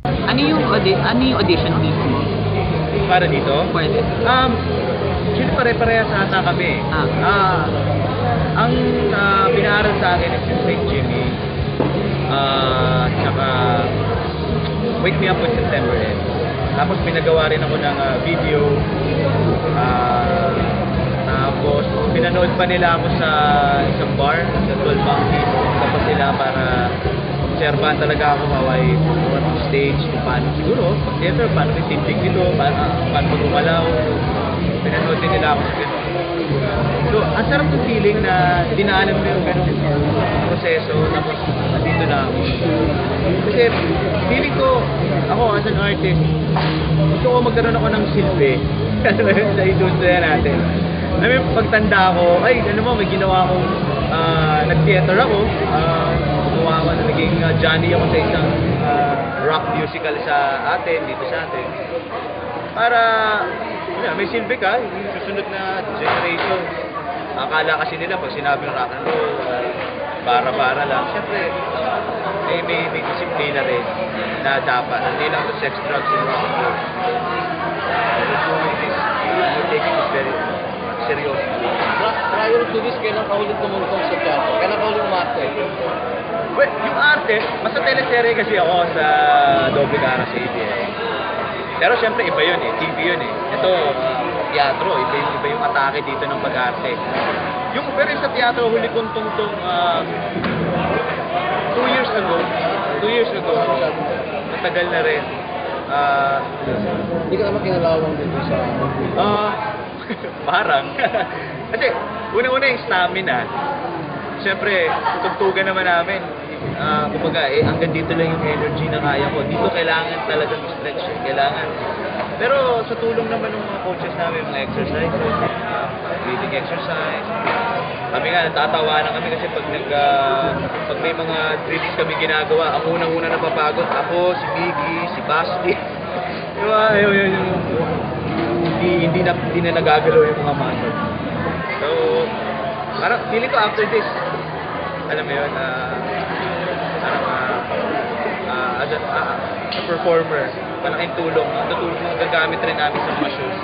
Ano yung audition fees mo? Para dito? Pwede. Actually pare-parehas ata kami. Ang pinaaral sa akin is yung St. Jimmy. Tsaka Wake Me Up When September Ends. Tapos pinagawa rin ako ng video. Tapos pinanood pa nila ako sa isang bar, sa 12 Monkeys. Tapos sila para obserbahan talaga ako how I perform on stage, kung paano siguro, pag theater, paano may tindig dito, paano gumalaw. Pinanood din nila ako sa ganun. So, ang sarap ng feeling na dinaanan mo yung ganung proseso, tapos nandito na ako. Kasi feeling ko, ako as an artist, gusto ko magkaroon ako ng silbi sa industriya natin. I mean, pagtanda ko, ay, ano mo, may ginawa akong, nag-theater ako, gumawa ako na naging Johnny ako sa isang rock musical sa atin, dito sa atin. Para, may silbi ka, yung susunod na generation. Akala kasi nila, pag sinabi ng rock and roll, para lang. Siyempre, may disiplina rin na dapat. Hindi lang to sex, drugs, and rock and roll. We're doing this, we're taking this very seryoso. Prior to this, kailan ka ulit tumungtong sa teatro? Kailan ka ulit umarte? Well, yung arte, basta teleserye kasi ako sa Doble Cara sa ABS. Pero siyempre iba yun eh, TV yun eh. Ito, teatro, iba yung atake dito ng pag-arte. Pero yung sa teatro, huli kong tungtong 2 years ago. 2 years ago, matagal na rin. Hindi ka naman kinalawang dito sa... Parang. Kasi, una-una yung stamina. Siyempre, tugtugan naman namin. Kumbaga, hanggang dito lang yung energy na kaya ko. Dito kailangan talagang stretch. Kailangan. Pero sa tulong naman ng mga coaches namin, mga exercises, breathing exercise. Kami nga, natatawanan kami kasi pag may mga drills kami ginagawa, ang unang-una napapagod. Ako, si Vicky, si Basti. Diba? Hindi na nagagalaw yung mga muscle. So, parang feeling ko after this, alam mo yun, parang as a performer, malaking tulong, gagamit rin namin sa mga shows.